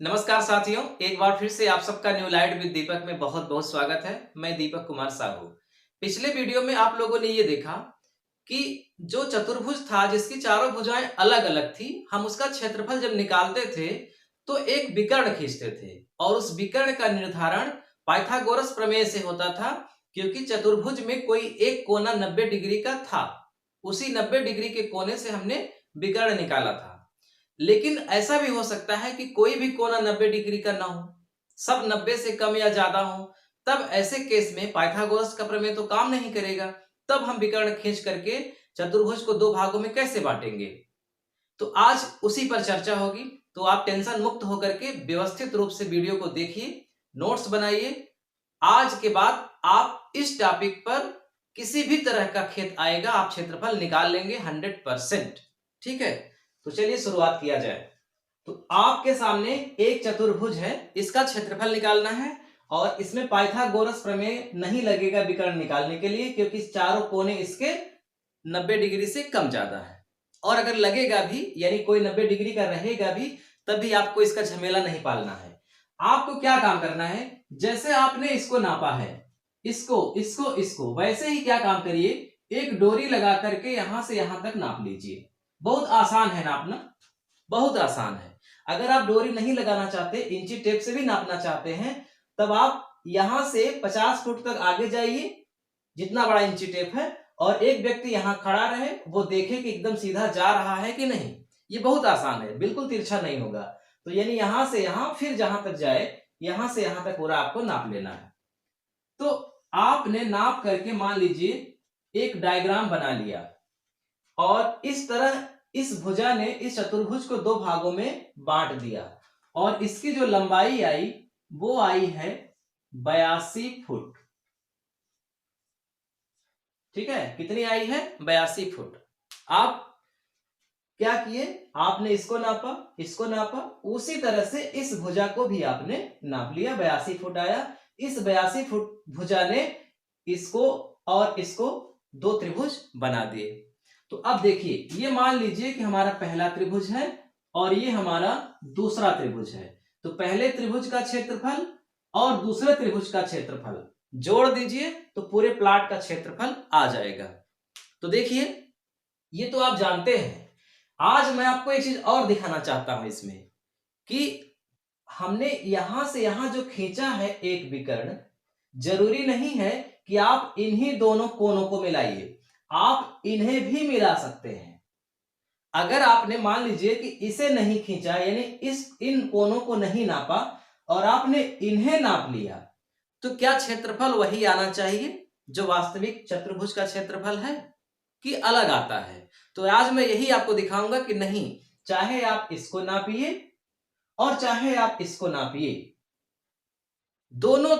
नमस्कार साथियों, एक बार फिर से आप सबका न्यू लाइट विद दीपक में बहुत बहुत स्वागत है। मैं दीपक कुमार साहू। पिछले वीडियो में आप लोगों ने ये देखा कि जो चतुर्भुज था जिसकी चारों भुजाएं अलग अलग थी, हम उसका क्षेत्रफल जब निकालते थे तो एक विकर्ण खींचते थे और उस विकर्ण का निर्धारण पाइथागोरस प्रमेय से होता था। क्योंकि चतुर्भुज में कोई एक कोना 90 डिग्री का था, उसी 90 डिग्री के कोने से हमने विकर्ण निकाला था। लेकिन ऐसा भी हो सकता है कि कोई भी कोना 90 डिग्री का ना हो, सब 90 से कम या ज्यादा हो। तब ऐसे केस में पाइथागोरस का प्रमेय तो काम नहीं करेगा। तब हम विकर्ण खींच करके चतुर्भुज को दो भागों में कैसे बांटेंगे, तो आज उसी पर चर्चा होगी। तो आप टेंशन मुक्त होकर के व्यवस्थित रूप से वीडियो को देखिए, नोट्स बनाइए। आज के बाद आप इस टॉपिक पर किसी भी तरह का खेत आएगा, आप क्षेत्रफल निकाल लेंगे 100%। ठीक है, तो चलिए शुरुआत किया जाए। तो आपके सामने एक चतुर्भुज है, इसका क्षेत्रफल निकालना है और इसमें पाइथागोरस प्रमेय नहीं लगेगा विकर्ण निकालने के लिए, क्योंकि चारों कोने इसके 90 डिग्री से कम ज्यादा है। और अगर लगेगा भी, यानी कोई 90 डिग्री का रहेगा भी, तब भी आपको इसका झमेला नहीं पालना है। आपको क्या काम करना है, जैसे आपने इसको नापा है, इसको इसको इसको वैसे ही क्या काम करिए, एक डोरी लगा करके यहां से यहां तक नाप लीजिए। बहुत आसान है नापना, बहुत आसान है। अगर आप डोरी नहीं लगाना चाहते, इंची टेप से भी नापना चाहते हैं, तब आप यहां से 50 फुट तक आगे जाइए, जितना बड़ा इंची टेप है, और एक व्यक्ति यहां खड़ा रहे, वो देखे कि एकदम सीधा जा रहा है कि नहीं। ये बहुत आसान है, बिल्कुल तिरछा नहीं होगा। तो यानी यहां से यहां फिर जहां तक जाए, यहां से यहां तक पूरा आपको नाप लेना है। तो आपने नाप करके मान लीजिए एक डायग्राम बना लिया, और इस तरह इस भुजा ने इस चतुर्भुज को दो भागों में बांट दिया, और इसकी जो लंबाई आई वो आई है 82 फुट। ठीक है, कितनी आई है? 82 फुट। आप क्या किए, आपने इसको नापा, इसको नापा, उसी तरह से इस भुजा को भी आपने नाप लिया, 82 फुट आया। इस 82 फुट भुजा ने इसको और इसको दो त्रिभुज बना दिए। तो अब देखिए, ये मान लीजिए कि हमारा पहला त्रिभुज है और ये हमारा दूसरा त्रिभुज है। तो पहले त्रिभुज का क्षेत्रफल और दूसरे त्रिभुज का क्षेत्रफल जोड़ दीजिए तो पूरे प्लाट का क्षेत्रफल आ जाएगा। तो देखिए, ये तो आप जानते हैं। आज मैं आपको एक चीज और दिखाना चाहता हूं इसमें, कि हमने यहां से यहां जो खींचा है एक विकर्ण, जरूरी नहीं है कि आप इन्हीं दोनों कोनों को मिलाइए, आप इन्हें भी मिला सकते हैं। अगर आपने मान लीजिए कि इसे नहीं खींचा, यानी इन कोनों को नहीं नापा, और आपने इन्हें नाप लिया, तो क्या क्षेत्रफल वही आना चाहिए जो वास्तविक चतुर्भुज का क्षेत्रफल है, कि अलग आता है? तो आज मैं यही आपको दिखाऊंगा कि नहीं, चाहे आप इसको नापिए और चाहे आप इसको नापिए, दोनों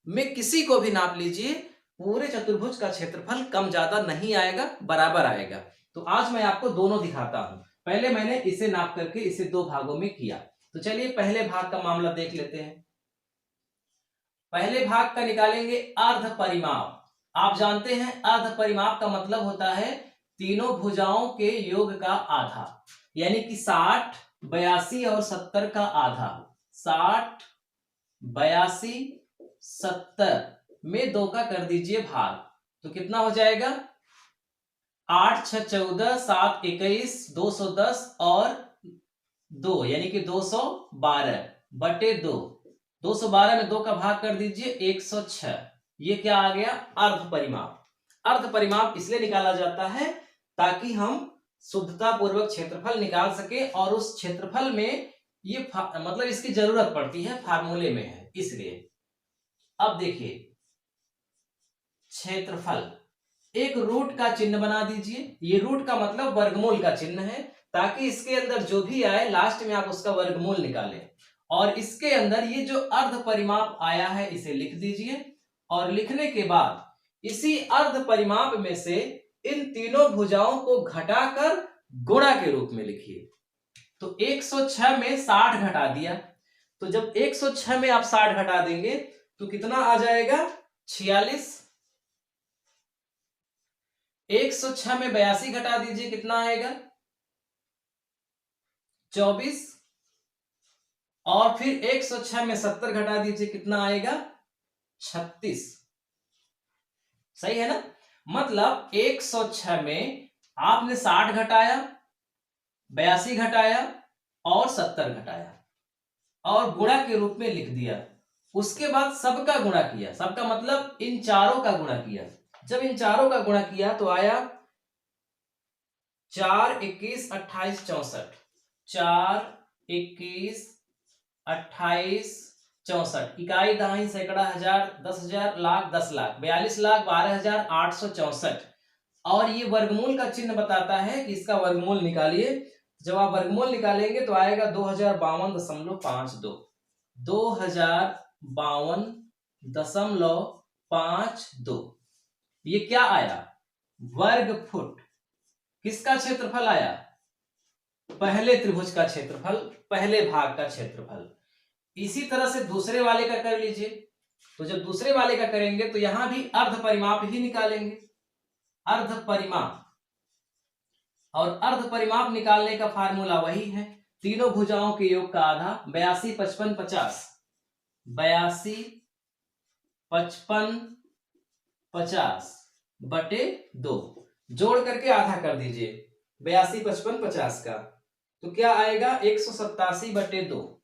में किसी को भी नाप लीजिए, पूरे चतुर्भुज का क्षेत्रफल कम ज्यादा नहीं आएगा, बराबर आएगा। तो आज मैं आपको दोनों दिखाता हूं। पहले मैंने इसे नाप करके इसे दो भागों में किया। तो चलिए पहले भाग का मामला देख लेते हैं। पहले भाग का निकालेंगे अर्ध परिमाप। आप जानते हैं अर्ध परिमाप का मतलब होता है तीनों भुजाओं के योग का आधा, यानी कि 60, 82 और 70 का आधा। 60, 82, 70 में दो का कर दीजिए भाग, तो कितना हो जाएगा? 8 6 14, 7 21, 210 और 2, यानी कि 212 बटे 2। 212 में 2 का भाग कर दीजिए, 106। ये क्या आ गया? अर्ध परिमाप। अर्ध परिमाप इसलिए निकाला जाता है ताकि हम शुद्धता पूर्वक क्षेत्रफल निकाल सके, और उस क्षेत्रफल में ये मतलब इसकी जरूरत पड़ती है, फार्मूले में है इसलिए। अब देखिए, क्षेत्रफल, एक रूट का चिन्ह बना दीजिए। ये रूट का मतलब वर्गमूल का चिन्ह है, ताकि इसके अंदर जो भी आए लास्ट में आप उसका वर्गमूल निकालें। और इसके अंदर ये जो अर्ध परिमाप आया है इसे लिख दीजिए, और लिखने के बाद इसी अर्ध परिमाप में से इन तीनों भुजाओं को घटाकर गुणा के रूप में लिखिए। तो 106 में 60 घटा दिया, तो जब 106 में आप 60 घटा देंगे तो कितना आ जाएगा? 46। 106 में 82 घटा दीजिए, कितना आएगा? 24। और फिर 106 में 70 घटा दीजिए, कितना आएगा? 36। सही है ना? मतलब 106 में आपने 60 घटाया, 82 घटाया और 70 घटाया और गुणा के रूप में लिख दिया। उसके बाद सबका गुणा किया, सबका मतलब इन चारों का गुणा किया। जब इन चारों का गुणा किया तो आया 4, 21, 28, 64। 4, 21, 28, 64। इकाई, दहाई, सैकड़ा, हजार, 10,000, लाख, 10 लाख, 42,12,864। और ये वर्गमूल का चिन्ह बताता है कि इसका वर्गमूल निकालिए। जब आप वर्गमूल निकालेंगे तो आएगा 2052.52। 2052.52। ये क्या आया? वर्ग फुट। किसका क्षेत्रफल आया? पहले त्रिभुज का क्षेत्रफल, पहले भाग का क्षेत्रफल। इसी तरह से दूसरे वाले का कर लीजिए। तो जब दूसरे वाले का करेंगे तो यहां भी अर्ध परिमाप ही निकालेंगे, अर्ध परिमाप। और अर्ध परिमाप निकालने का फार्मूला वही है, तीनों भुजाओं के योग का आधा, 82, 55, 50। 82, 55, 50 बटे 2 जोड़ करके आधा कर दीजिए 82, 55, 50 का। तो क्या आएगा? 187 बटे 2।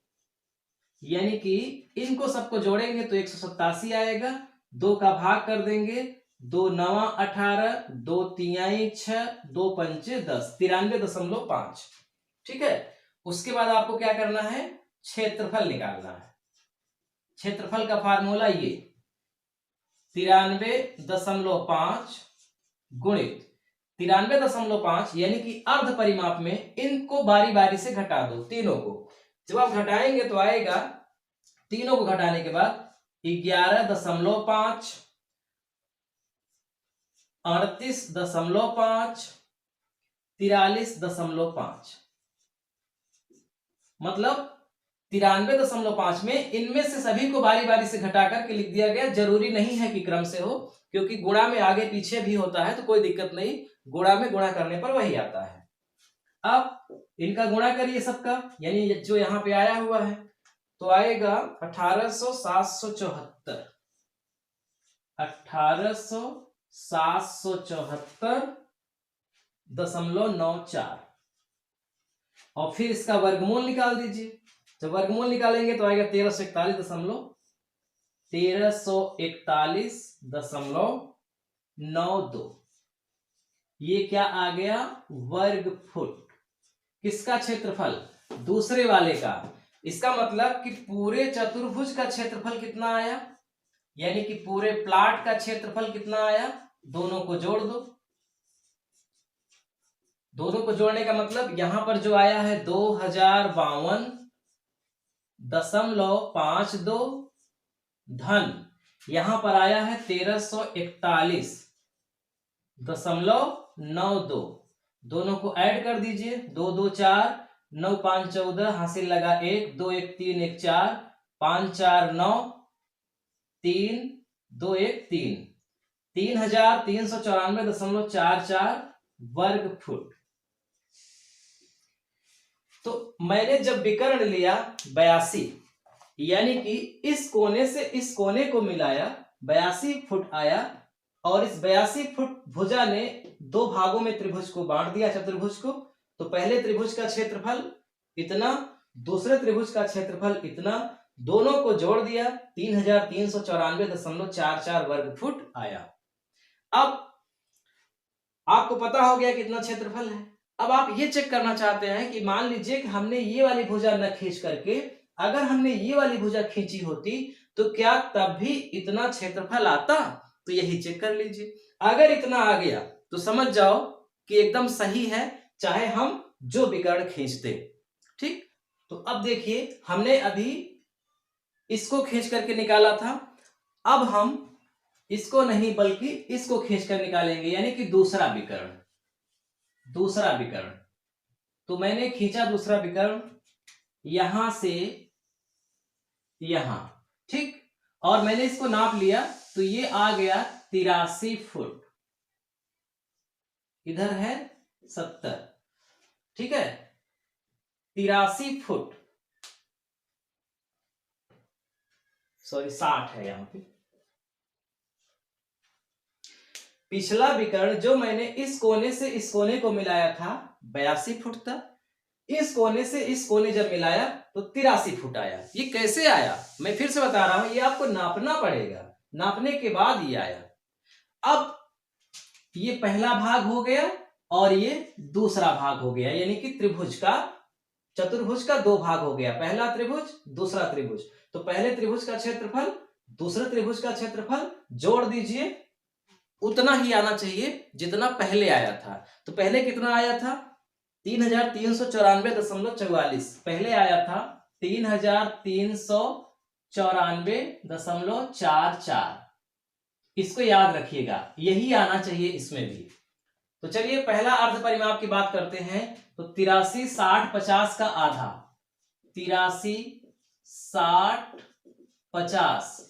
यानी कि इनको सबको जोड़ेंगे तो 187 आएगा। 2 का भाग कर देंगे, 2 9 18, 2 3 6, 2 5 10, 93.5। ठीक है। उसके बाद आपको क्या करना है? क्षेत्रफल निकालना है। क्षेत्रफल का फार्मूला ये 93.5 गुणित 93.5, यानी कि अर्ध परिमाप में इनको बारी बारी से घटा दो, तीनों को। जब आप घटाएंगे तो आएगा, तीनों को घटाने के बाद 11.5, 38.5, 43.5। मतलब 93.5 में इनमें से सभी को बारी बारी से घटा करके लिख दिया गया। जरूरी नहीं है कि क्रम से हो, क्योंकि गुणा में आगे पीछे भी होता है तो कोई दिक्कत नहीं, गुणा में गुणा करने पर वही आता है। अब इनका गुणा करिए सबका, यानी जो यहां पे आया हुआ है तो आएगा 18,774। 18,774.94 और फिर इसका वर्गमूल निकाल दीजिए। जब वर्गमूल निकालेंगे तो आएगा 1341.92। ये क्या आ गया? वर्ग फुट। किसका क्षेत्रफल? दूसरे वाले का। इसका मतलब कि पूरे चतुर्भुज का क्षेत्रफल कितना आया, यानी कि पूरे प्लाट का क्षेत्रफल कितना आया? दोनों को जोड़ दो। दोनों को जोड़ने का मतलब यहां पर जो आया है 2052.52 धन, यहां पर आया है 1341.92। दोनों को ऐड कर दीजिए, 2 2 4, 9 5 14, हासिल लगा 1, 2 1 3 1 4, 5 4 9, 3 2 1 3, 3,394.44 वर्ग फुट। तो मैंने जब विकर्ण लिया 82, यानी कि इस कोने से इस कोने को मिलाया, 82 फुट आया। और इस 82 फुट भुजा ने दो भागों में त्रिभुज को बांट दिया, चतुर्भुज को। तो पहले त्रिभुज का क्षेत्रफल इतना, दूसरे त्रिभुज का क्षेत्रफल इतना, दोनों को जोड़ दिया, 3,394.44 वर्ग फुट आया। अब आपको पता हो गया कितना क्षेत्रफल है। अब आप ये चेक करना चाहते हैं कि मान लीजिए कि हमने ये वाली भुजा न खींच करके, अगर हमने ये वाली भुजा खींची होती तो क्या तब भी इतना क्षेत्रफल आता? तो यही चेक कर लीजिए। अगर इतना आ गया तो समझ जाओ कि एकदम सही है, चाहे हम जो विकर्ण खींचते। ठीक, तो अब देखिए, हमने अभी इसको खींच करके निकाला था, अब हम इसको नहीं बल्कि इसको खींच कर निकालेंगे, यानी कि दूसरा विकर्ण। दूसरा विकर्ण तो मैंने खींचा दूसरा विकर्ण यहां से यहां, ठीक, और मैंने इसको नाप लिया तो ये आ गया 83 फुट, इधर है 70, ठीक है, 83 फुट। सॉरी 60 है यहाँ पे। पिछला विकर्ण जो मैंने इस कोने से इस कोने को मिलाया था 82 फुट था, इस कोने से इस कोने जब मिलाया तो 83 फुट आया। ये कैसे आया मैं फिर से बता रहा हूं, ये आपको नापना पड़ेगा, नापने के बाद ये आया। अब ये पहला भाग हो गया और ये दूसरा भाग हो गया, यानी कि त्रिभुज का, चतुर्भुज का दो भाग हो गया, पहला त्रिभुज दूसरा त्रिभुज। तो पहले त्रिभुज का क्षेत्रफल दूसरे त्रिभुज का क्षेत्रफल जोड़ दीजिए, उतना ही आना चाहिए जितना पहले आया था। तो पहले कितना आया था 3394.44, पहले आया था 3394.44, इसको याद रखिएगा, यही आना चाहिए इसमें भी। तो चलिए पहला अर्ध परिमाप की बात करते हैं। तो 83 60 50 का आधा, 83 60 50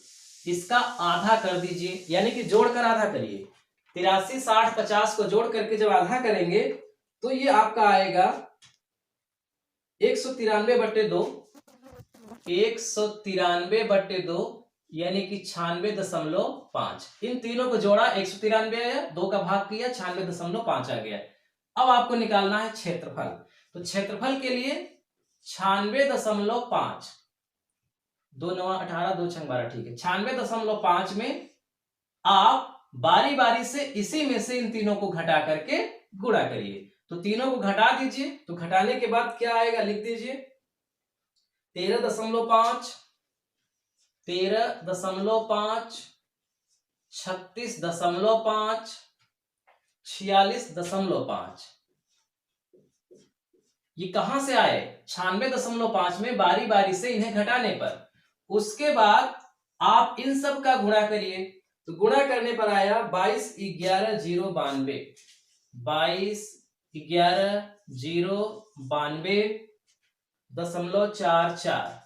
इसका आधा कर दीजिए, यानी कि जोड़कर आधा करिए। 83 60 50 को जोड़ करके जब आधा करेंगे तो ये आपका आएगा 193/2, 193/2 यानी कि 96.5। इन तीनों को जोड़ा 193 आया, 2 का भाग किया 96.5 आ गया। अब आपको निकालना है क्षेत्रफल। तो क्षेत्रफल के लिए 96.5, 2 9 18 2 6 12, ठीक है। 96.5 में आप बारी बारी से इसी में से इन तीनों को घटा करके गुणा करिए। तो तीनों को घटा दीजिए, तो घटाने के बाद क्या आएगा लिख दीजिए, 13.5, 13.5, 36.5, 46.5। ये कहां से आए 96.5 में बारी बारी से इन्हें घटाने पर। उसके बाद आप इन सब का गुणा करिए, तो गुणा करने पर आया 2211,092, 2211,092.44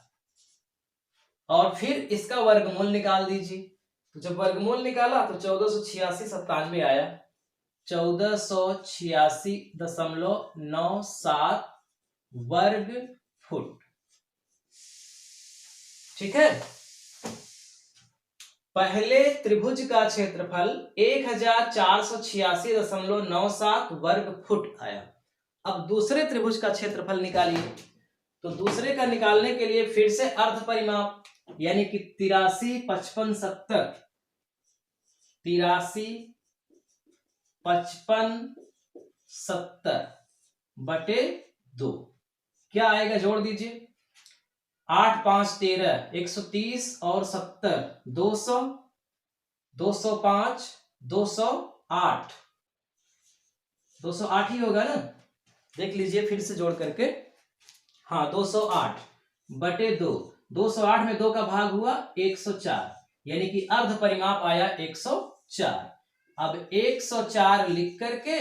और फिर इसका वर्गमूल निकाल दीजिए। तो जब वर्गमूल निकाला तो 1486.97 आया, 1486.97 वर्ग फुट, ठीक है। पहले त्रिभुज का क्षेत्रफल 1486.97 वर्ग फुट आया। अब दूसरे त्रिभुज का क्षेत्रफल निकालिए। तो दूसरे का निकालने के लिए फिर से अर्ध परिमाप, यानी कि 83 55 70, 83 55 70/2 क्या आएगा जोड़ दीजिए, 8 5 13, 130 और 70 200, 205 208, 208 ही होगा ना, देख लीजिए फिर से जोड़ करके। हाँ 208/2, 208 में 2 का भाग हुआ 104, यानी कि अर्ध परिमाप आया 104। अब 104 लिख करके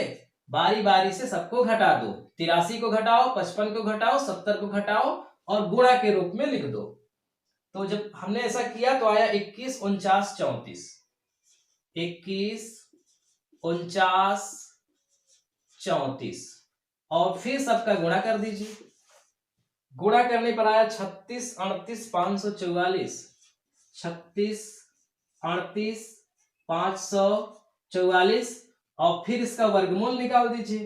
बारी बारी से सबको घटा दो, 83 को घटाओ, 55 को घटाओ, 70 को घटाओ और गुणा के रूप में लिख दो। तो जब हमने ऐसा किया तो आया 21 49 34, 21 49 34 और फिर सबका गुणा कर दीजिए। गुणा करने पर आया 36 38 544, 36 38 544 और फिर इसका वर्गमूल निकाल दीजिए।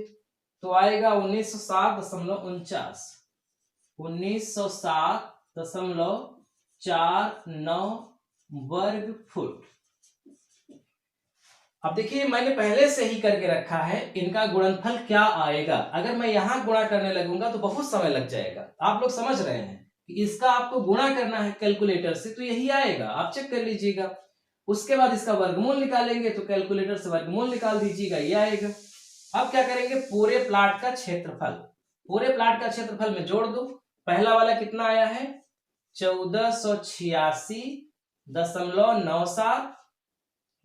तो आएगा 1907.49, 1907.49 वर्ग फुट। अब देखिए मैंने पहले से ही करके रखा है, इनका गुणनफल क्या आएगा। अगर मैं यहां गुणा करने लगूंगा तो बहुत समय लग जाएगा। आप लोग समझ रहे हैं कि इसका आपको गुणा करना है कैलकुलेटर से, तो यही आएगा, आप चेक कर लीजिएगा। उसके बाद इसका वर्गमूल निकालेंगे तो कैलकुलेटर से वर्गमूल निकाल दीजिएगा, ये आएगा। अब क्या करेंगे, पूरे प्लाट का क्षेत्रफल, पूरे प्लाट का क्षेत्रफल में जोड़ दो। पहला वाला कितना आया है 1486.97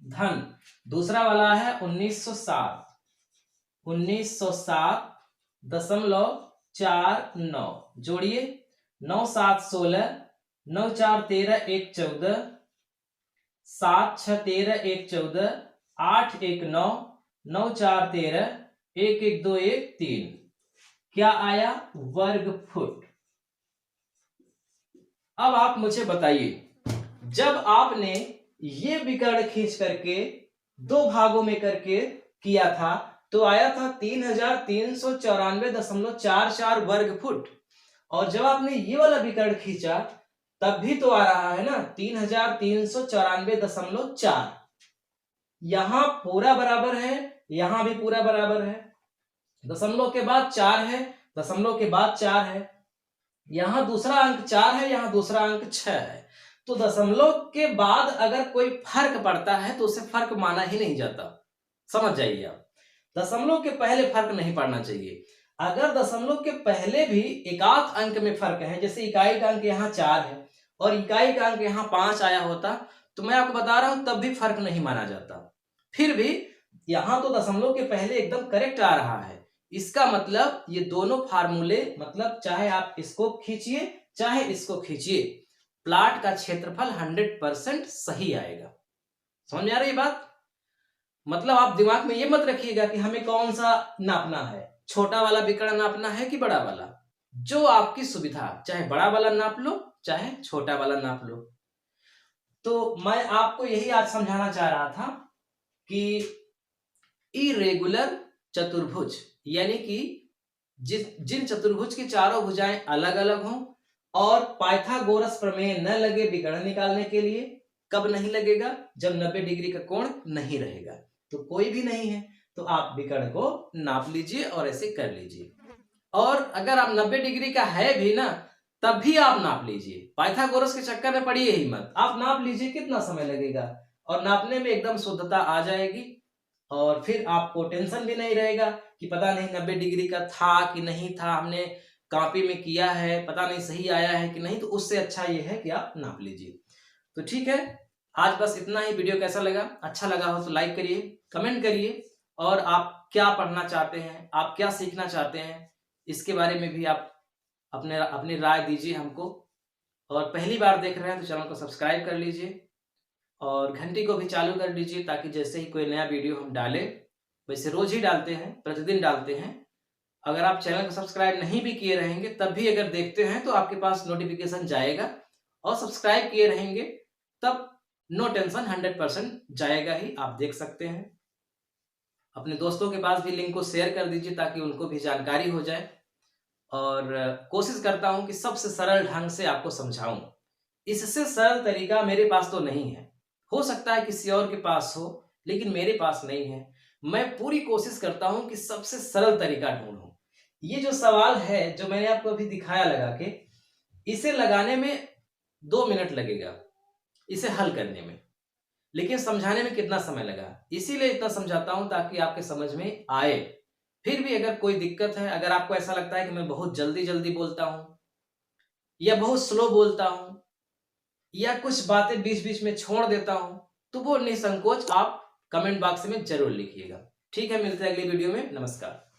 धन, दूसरा वाला है 1907.49 जोड़िए, 9 7 16, 9 4 13 1 14, 7 6 13 1 14, 8 1 9, 9 4 13, 1 1 2 1 3, क्या आया वर्ग फुट। अब आप मुझे बताइए जब आपने ये विकर्ण खींच करके दो भागों में करके किया था तो आया था 3394.44 वर्ग फुट। और जब आपने ये वाला विकर्ण खींचा तब भी तो आ रहा है ना 3394.4। यहां पूरा बराबर है, यहां भी पूरा बराबर है, दशमलव के बाद 4 है, दशमलव के बाद 4 है, यहां दूसरा अंक 4 है, यहां दूसरा अंक 6 है। तो दशमलव के बाद अगर कोई फर्क पड़ता है तो उसे फर्क माना ही नहीं जाता, समझ जाइए आप। दशमलव के पहले फर्क नहीं पड़ना चाहिए। अगर दशमलव के पहले भी एकाध अंक में फर्क है, जैसे इकाई का अंक यहाँ 4 है और इकाई का अंक यहाँ 5 आया होता, तो मैं आपको बता रहा हूं तब भी फर्क नहीं माना जाता। फिर भी यहां तो दशमलव के पहले एकदम करेक्ट आ रहा है। इसका मतलब ये दोनों फार्मूले, मतलब चाहे आप इसको खींचिए चाहे इसको खींचिए, प्लाट का क्षेत्रफल 100% सही आएगा। समझ में आ रही है बात? मतलब आप दिमाग में ये मत रखिएगा कि हमें कौन सा नापना है, छोटा वाला विकर्ण नापना है कि बड़ा वाला, जो आपकी सुविधा, चाहे बड़ा वाला नाप लो चाहे छोटा वाला नाप लो। तो मैं आपको यही आज समझाना चाह रहा था कि इरेगुलर चतुर्भुज यानी कि जिन चतुर्भुज की चारों भुजाएं अलग अलग हों और पाइथागोरस प्रमेय न लगे विकर्ण निकालने के लिए। कब नहीं लगेगा? जब 90 डिग्री का कोण नहीं रहेगा। तो कोई भी नहीं है तो आप विकर्ण को नाप लीजिए और ऐसे कर लीजिए। और अगर आप 90 डिग्री का है भी ना तब भी आप नाप लीजिए, पाइथागोरस के चक्कर में पड़िए ही मत, आप नाप लीजिए कितना समय लगेगा और नापने में एकदम शुद्धता आ जाएगी। और फिर आपको टेंशन भी नहीं रहेगा कि पता नहीं 90 डिग्री का था कि नहीं था, हमने कॉपी में किया है, पता नहीं सही आया है कि नहीं। तो उससे अच्छा ये है कि आप नाप लीजिए। तो ठीक है, आज बस इतना ही। वीडियो कैसा लगा? अच्छा लगा हो तो लाइक करिए, कमेंट करिए, और आप क्या पढ़ना चाहते हैं, आप क्या सीखना चाहते हैं, इसके बारे में भी आप अपनी राय दीजिए हमको। और पहली बार देख रहे हैं तो चैनल को सब्सक्राइब कर लीजिए और घंटी को भी चालू कर लीजिए, ताकि जैसे ही कोई नया वीडियो हम डालें, वैसे रोज ही डालते हैं, प्रतिदिन डालते हैं। अगर आप चैनल को सब्सक्राइब नहीं भी किए रहेंगे तब भी अगर देखते हैं तो आपके पास नोटिफिकेशन जाएगा, और सब्सक्राइब किए रहेंगे तब नो टेंशन 100% जाएगा ही, आप देख सकते हैं। अपने दोस्तों के पास भी लिंक को शेयर कर दीजिए ताकि उनको भी जानकारी हो जाए। और कोशिश करता हूं कि सबसे सरल ढंग से आपको समझाऊं। इससे सरल तरीका मेरे पास तो नहीं है, हो सकता है किसी और के पास हो, लेकिन मेरे पास नहीं है। मैं पूरी कोशिश करता हूं कि सबसे सरल तरीका ढूंढूं। ये जो सवाल है जो मैंने आपको अभी दिखाया लगा के, इसे लगाने में 2 मिनट लगेगा इसे हल करने में, लेकिन समझाने में कितना समय लगा, इसीलिए इतना समझाता हूं ताकि आपके समझ में आए। फिर भी अगर कोई दिक्कत है, अगर आपको ऐसा लगता है कि मैं बहुत जल्दी जल्दी बोलता हूं या बहुत स्लो बोलता हूं या कुछ बातें बीच बीच में छोड़ देता हूं, तो वो निसंकोच आप कमेंट बॉक्स में जरूर लिखिएगा। ठीक है, मिलते हैं अगली वीडियो में। नमस्कार।